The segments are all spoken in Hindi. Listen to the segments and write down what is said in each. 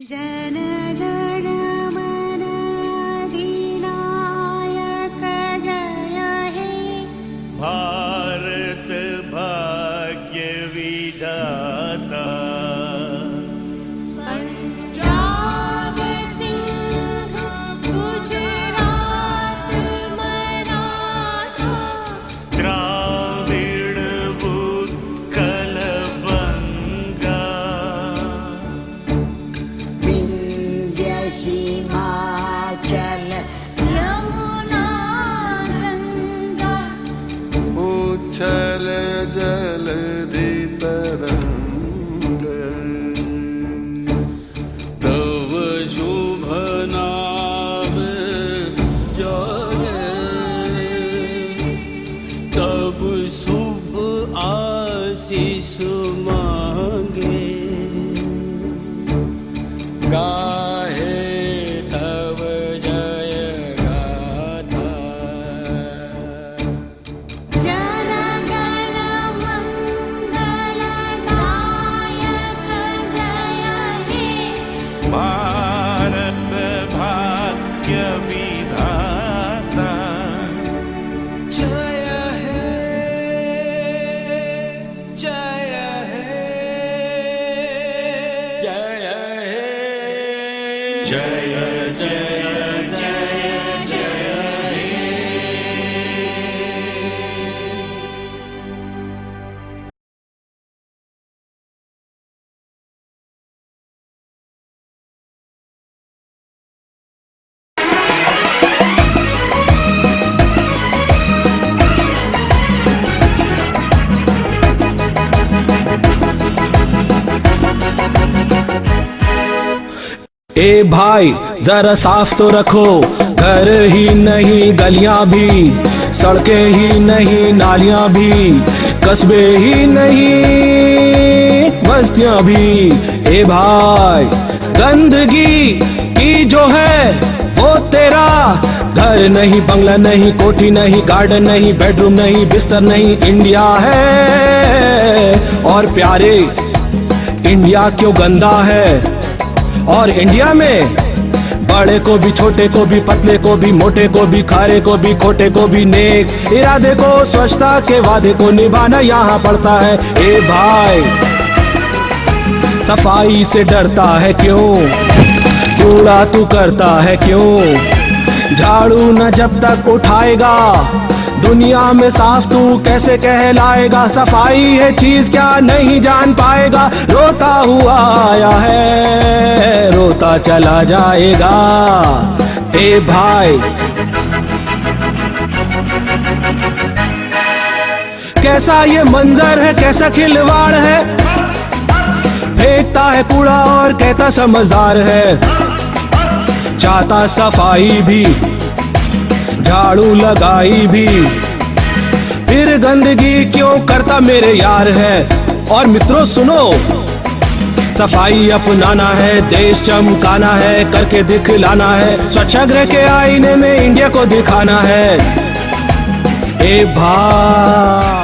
जनगण मन अधिनायक जय हे भारत भाग्य विधाता पंजाब सिंध गुजरात मराठा द्राविड उत्कल बंगा विंध्य हिमाचल यमुना गंगा उच्छल जलधि तरंग तव शुभ नाम जय तब शुभ आशीष मांगे गाहे तव जय गाथा जनगण मंगलदायक जय हे भारत भाग्य विधाता जय हे जय हे जय हे जय जय जय जय हे ए भाई जरा साफ तो रखो, घर ही नहीं गलियां भी, सड़कें ही नहीं नालियां भी, कस्बे ही नहीं बस्तियां भी। ए भाई गंदगी की जो है वो तेरा घर नहीं, बंगला नहीं, कोठी नहीं, गार्डन नहीं, बेडरूम नहीं, बिस्तर नहीं, इंडिया है। और प्यारे इंडिया क्यों गंदा है? और इंडिया में बड़े को भी, छोटे को भी, पतले को भी, मोटे को भी, खारे को भी, खोटे को भी, नेक इरादे को, स्वच्छता के वादे को निभाना यहाँ पड़ता है। ए भाई सफाई से डरता है क्यों? कूड़ा तू करता है क्यों? झाड़ू न जब तक उठाएगा दुनिया में साफ तू कैसे कहलाएगा? सफाई है चीज क्या नहीं जान पाएगा? रोता हुआ आया है, रोता चला जाएगा। ए भाई कैसा ये मंजर है, कैसा खिलवाड़ है, फेंकता है कूड़ा और कहता समझदार है। चाहता सफाई भी, झाड़ू लगाई भी, फिर गंदगी क्यों करता मेरे यार है। और मित्रों सुनो, सफाई अपनाना है, देश चमकाना है, करके दिखलाना है, स्वच्छाग्रह के आईने में इंडिया को दिखाना है। ए भाई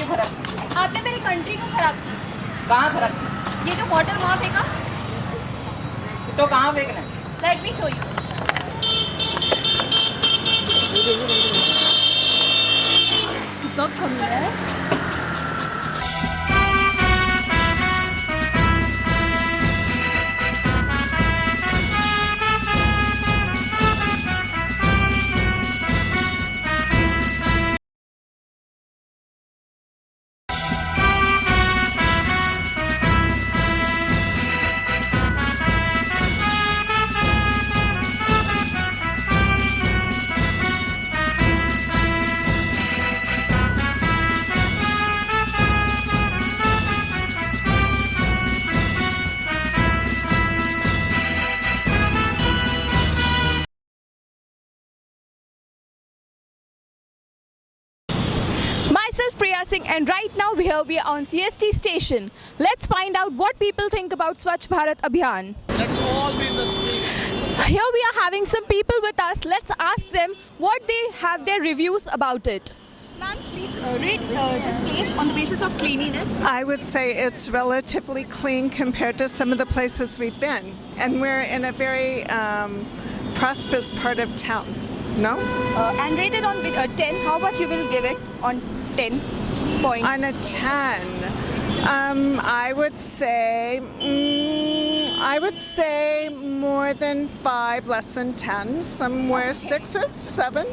खराब किया? आपने मेरी कंट्री को खराब किया। कहाँ खराब किया? ये जो बॉटल वहाँ फेंका तो कहाँ फेंकना है? Let me show you. कितना कम है। Myself Priya Singh, and right now we are on CST station. Let's find out what people think about Swachh Bharat Abhiyan. Let's all be in the street. Here we are having some people with us. Let's ask them what they have their reviews about it. Ma'am, please rate this place on the basis of cleanliness. I would say it's relatively clean compared to some of the places we've been. And we're in a very prosperous part of town. No? And rated on 10, how much you will give it on 10 points? On a 10, I would say more than 5, less than 10, somewhere 6, 7.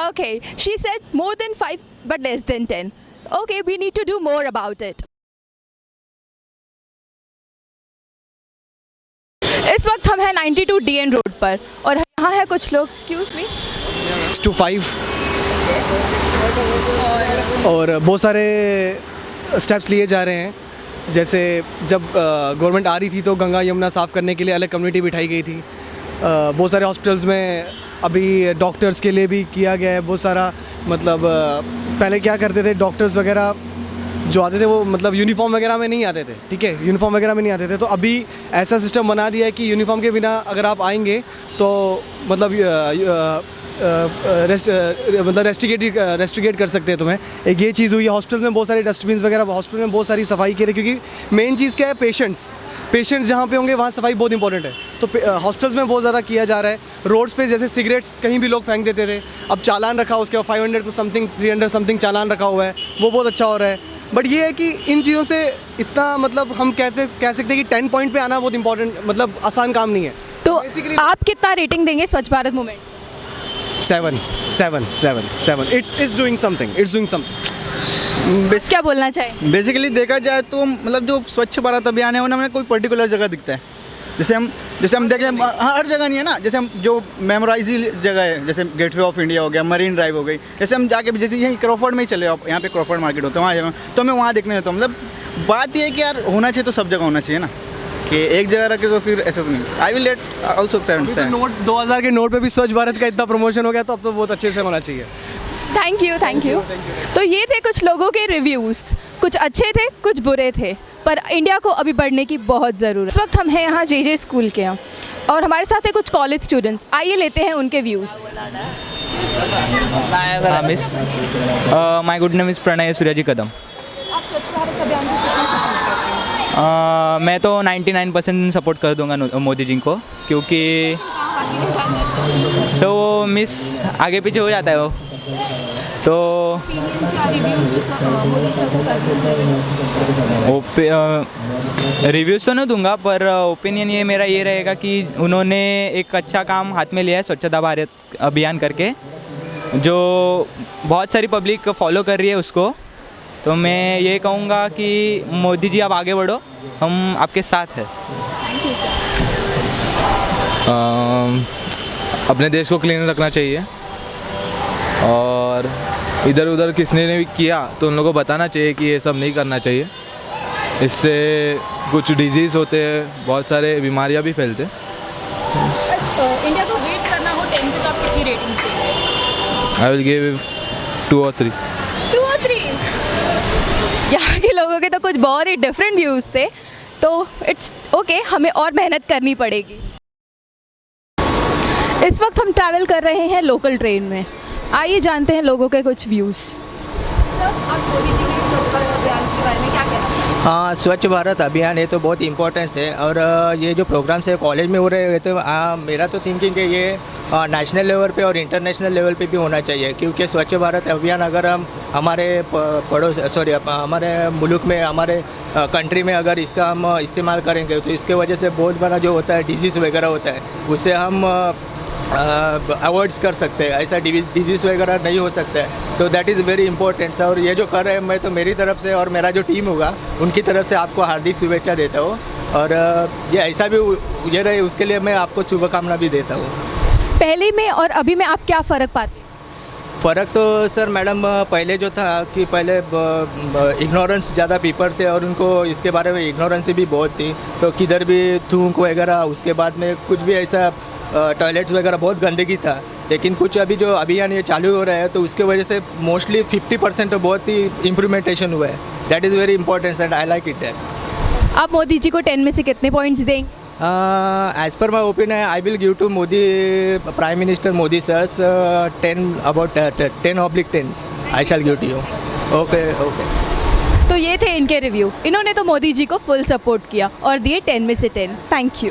Okay, she said more than 5 but less than 10. Okay, we need to do more about it. इस वक्त हम हैं 92 DN रोड पर और यहाँ है कुछ लोग. Excuse me. 6 to 5 और बहुत सारे स्टेप्स लिए जा रहे हैं. जैसे जब गवर्नमेंट आ रही थी तो गंगा यमुना साफ़ करने के लिए अलग कम्युनिटी बिठाई गई थी. बहुत सारे हॉस्पिटल्स में अभी डॉक्टर्स के लिए भी किया गया है बहुत सारा. मतलब पहले क्या करते थे, डॉक्टर्स वगैरह जो आते थे वो मतलब यूनिफॉर्म वगैरह में नहीं आते थे. ठीक है, यूनिफॉर्म वगैरह में नहीं आते थे. तो अभी ऐसा सिस्टम बना दिया है कि यूनिफॉर्म के बिना अगर आप आएंगे तो मतलब रेस्ट्रिकेट कर सकते हैं तुम्हें. एक ये चीज़ हुई है. हॉस्पिटल में बहुत सारे डस्टबिन वगैरह, हॉस्पिटल में बहुत सारी सफाई की रही, क्योंकि मेन चीज़ क्या है, पेशेंट्स जहाँ पे होंगे वहाँ सफाई बहुत इंपॉर्टेंट है. तो हॉस्पिटल्स में बहुत ज़्यादा किया जा रहा है. रोड्स पे जैसे सिगरेट्स कहीं भी लोग फेंक देते थे, अब चालान रखा उसके 500 समथिंग 300 समथिंग चालान रखा हुआ है, वो बहुत अच्छा हो रहा है. बट ये है कि इन चीज़ों से इतना मतलब हम कह सकते हैं कि 10 पॉइंट पे आना बहुत इंपॉर्टेंट, मतलब आसान काम नहीं है. तो आप कितना रेटिंग देंगे स्वच्छ Bharat movement? 7. It's doing something. क्या बोलना चाहिए? बेसिकली देखा जाए तो मतलब जो स्वच्छ भारत अभियान है उन्हें कोई पर्टिकुलर जगह दिखता है. जैसे हम देखें हर जगह नहीं है ना. जैसे हम जो मेमोराइज जगह है, जैसे गेटवे ऑफ इंडिया हो गया, मरीन ड्राइव हो गई, जैसे हम जाके जैसे यहीं क्रॉफर्ड में ही चले आप, यहाँ पे क्रॉफर्ड मार्केट होता है, वहाँ जगह तो हमें वहाँ देखने जाता हूँ. मतलब बात ये है कि यार होना चाहिए तो सब जगह होना चाहिए ना, कि एक जगह रखे तो फिर ऐसा तो नहीं. I will let also 7. Note 2000 के नोट पे भी स्वच्छ भारत का इतना प्रमोशन हो गया तो अब तो बहुत अच्छे से होना चाहिए. Thank you. तो ये थे कुछ लोगों के रिव्यूज़. कुछ अच्छे थे, कुछ बुरे थे, पर इंडिया को अभी बढ़ने की बहुत ज़रूरत है. इस वक्त हम हैं यहाँ JJ स्कूल के यहाँ और हमारे साथ है कुछ कॉलेज स्टूडेंट्स. आइए लेते हैं उनके views. Miss my good name is Pranay Suryaji Kadam. आप स्वच्छ भारत अभियान को कितना सपोर्ट करते हैं? मैं तो 99% सपोर्ट कर दूंगा मोदी जी को, क्योंकि सो मिस आगे पीछे हो जाता है वो. तो रिव्यूज़ तो नहीं दूंगा, पर ओपिनियन ये मेरा ये रहेगा कि उन्होंने एक अच्छा काम हाथ में लिया है स्वच्छता भारत अभियान करके, जो बहुत सारी पब्लिक फॉलो कर रही है उसको. तो मैं ये कहूँगा कि मोदी जी आप आगे बढ़ो, हम आपके साथ हैं. Thank you sir. अपने देश को क्लीन रखना चाहिए और इधर उधर किसने ने भी किया तो उन लोगों को बताना चाहिए कि ये सब नहीं करना चाहिए. इससे कुछ डिजीज़ होते हैं, बहुत सारे बीमारियां भी फैलते. इंडिया को रेट करना हो 10 पे तो आप कितनी रेटिंग देंगे? I will give 2 or 3. 2 or 3. यहाँ के लोगों के तो कुछ बहुत ही डिफरेंट व्यूज़ थे, तो इट्स ओके, हमें और मेहनत करनी पड़ेगी. इस वक्त हम ट्रैवल कर रहे हैं लोकल ट्रेन में. आइए जानते हैं लोगों के कुछ व्यूज़. आप मोदी जी के स्वच्छ भारत अभियान के बारे में क्या कहते हैं? हाँ, स्वच्छ भारत अभियान है तो बहुत इम्पोर्टेंस है और ये जो प्रोग्राम्स है कॉलेज में हो रहे हैं तो मेरा तो थिंकिंग है ये नेशनल लेवल पे और इंटरनेशनल लेवल पे भी होना चाहिए, क्योंकि स्वच्छ भारत अभियान अगर हम हमारे हमारे मुल्क में, हमारे कंट्री में अगर इसका हम इस्तेमाल करेंगे तो इसके वजह से बहुत बड़ा जो होता है डिजीज़ वगैरह होता है उससे हम अवॉइड्स कर सकते हैं, ऐसा डिजीज़ वगैरह नहीं हो सकता है। तो दैट इज़ वेरी इंपॉर्टेंट। और ये जो कर रहे हैं मैं तो मेरी तरफ से और मेरा जो टीम होगा उनकी तरफ से आपको हार्दिक शुभेच्छा देता हूँ और ये ऐसा भी ये रहे उसके लिए मैं आपको शुभकामना भी देता हूँ। पहले में और अभी में आप क्या फ़र्क पाते हैं? फ़र्क तो सर मैडम पहले जो था कि पहले इग्नोरेंस ज़्यादा पीपल थे और उनको इसके बारे में इग्नोरेंस भी बहुत थी, तो किधर भी थूक वगैरह, उसके बाद में कुछ भी ऐसा टॉयलेट्स वगैरह बहुत गंदगी था। लेकिन कुछ अभी जो अभियान ये चालू हो रहा है तो उसके वजह से मोस्टली 50% तो बहुत ही इम्प्रूवमेंटेशन हुआ है। That is very important and I like it. आप मोदी जी को 10 में से कितने पॉइंट्स देंगे? As per my opinion, I will give to Modi, Prime Minister Modi sirs, 10/10. I shall give to you. Okay. तो ये थे इनके रिव्यू। इन्होंने तो मोदी जी को फुल सपोर्ट किया और दिए 10 में से 10। Thank you.